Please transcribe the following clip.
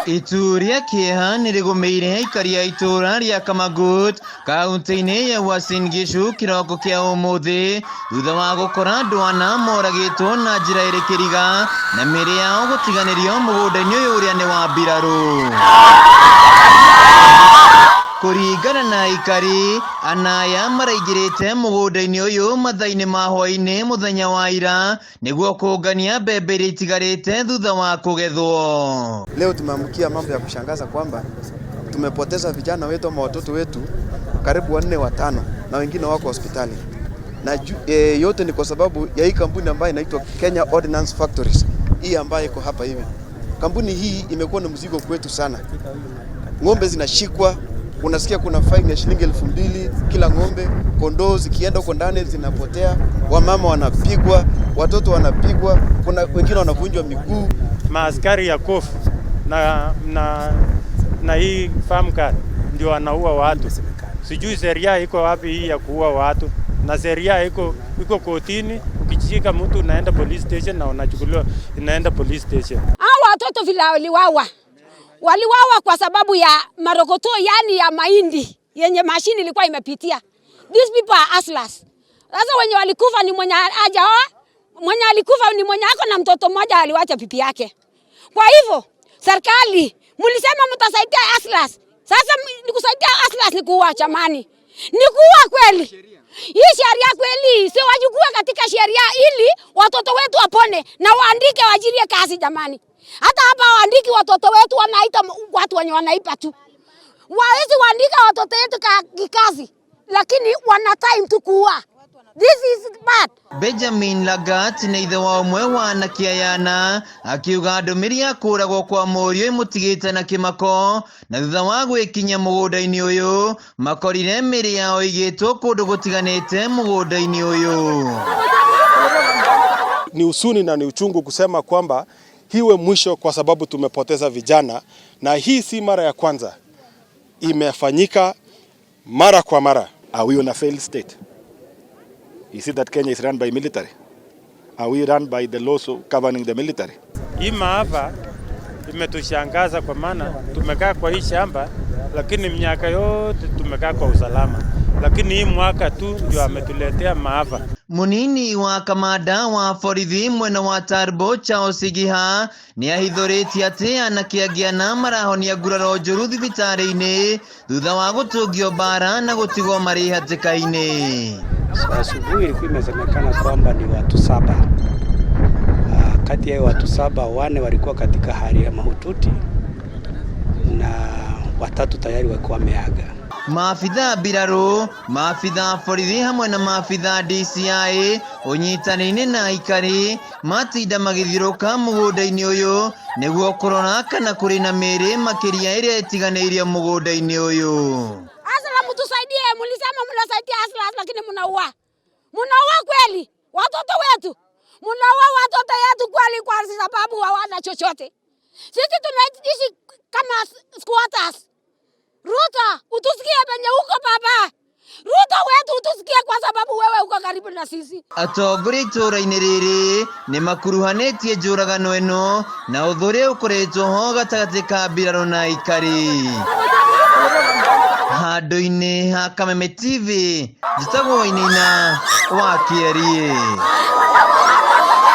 Ituria kieha nirigumeire ikari ya itura ria Kamagut kaunti-ini ya Uasin Gishu kiroko kia umuthi thutha wa gukora ndwana moragitwo na njira iri kiriga na miri yao gutiganirio mugunda-ini uyu uria ni wa mbiraru. Kuringana na ikari anaya maraigirite mugunda-ini uyu mathaini ma hwaini muthenya wa ira niguo kungania mbembe iria itigarite thutha wa kugethwo. Leo tumeamkia mambo ya kushangaza kwamba tumepoteza vijana wetu ama watoto wetu karibu 4 5 na wengine wako hospitali. Na yote ni kwa sababu ya hii kampuni ambayo inaitwa Kenya Ordnance Factories. Hii ambayo iko hapa hivi. Kampuni hii imekuwa na mzigo kwetu sana. Ng'ombe zinashikwa, unasikia kuna fine ya shilingi 2,000 kila ng'ombe, kondoo zikienda huko ndani zinapotea, wamama wanapigwa, watoto wanapigwa, kuna wengine wanavunjwa miguu. Maaskari ya kofu na hii farm card ndio wanaua watu. Sijui sheria iko wapi hii ya kuua watu, na sheria iko kotini. Ukichika mtu unaenda police station na unachukuliwa inaenda police station. Hao watoto vile waliwawa kwa sababu ya marokoto, yani ya mahindi yenye mashini ilikuwa imepitia. These people are hustlers. Sasa wenye walikufa ni mwenye hajaoa, mwenye alikufa ni mwenye ako na mtoto mmoja aliwacha pipi yake. Kwa hivyo serikali mlisema mtasaidia hustlers. Sasa nikusaidia hustlers ni kuua chamani. Ni kuua kweli. Hii sheria kweli si wajukue katika sheria ili watoto wetu wapone na waandike wajirie kazi jamani. Hata hapa waandiki watoto wetu wanaita watu wenye wanaipa tu. Wawezi waandika watoto wetu kazi lakini wana time tu kuua. This is bad. Benjamin Lagat na ithe wa umwe wa Nakiayana akiuga ndumiri ya kuragwo kwa murio imutigite na kimako na thutha wa gwikinya mugunda-ini uyu makorire miri yao igitwo kundu gutiganite mugunda-ini uyu. Ni usuni na ni uchungu kusema kwamba hiwe mwisho kwa sababu tumepoteza vijana, na hii si mara ya kwanza, imefanyika mara kwa mara. Are we on a failed state? Is it that Kenya is run by military? Are we run by the laws governing the military? Hii maafa imetushangaza kwa maana tumekaa kwa hii shamba lakini miaka yote tumekaa kwa usalama. Lakini hii mwaka tu ndio ametuletea maafa. Munini wa kamanda wa borithi mwena wa Tarbo Charles Giha ni ahithoriti ati anakiagiana marahonia nguraro njũru thibitari-ini thutha wa gũtũngio bara na gũtigwo marĩ hatĩka-inĩ. Asubuhi ilikuwa imesemekana kwamba ni watu 7. Kati ya watu 7, 4 walikuwa katika hali ya mahututi na 3 tayari walikuwa wameaga. Maafitha mbiraru, maafitha borithi hamwe na maafitha DCI unyitanĩire na ikari matinda magithiũrũka mugunda-ini uyu niguo kurora kana kuri na mĩrĩ makiria iria itiganĩirie mugunda-ini uyu. Asala mtusaidie, mlisema mnasaidia asala lakini mnaua. Mnaua kweli watoto wetu. Mnaua watoto wetu kweli kwa sababu hawana chochote. Sisi tunaishi kama squatters. Ruto, utusikie penye uko baba. Ruto wetu utusikie kwa sababu wewe uko karibu na sisi. Atongoria itura-ini riri ni makuruhanĩtie njũragano ĩno na ũthũria ũkoretwo ho gatagatĩ ka mbirarũ na ikari. Handũ-inĩ ha Kameme TV, njĩtagwo Wainaina wa Kĩarie.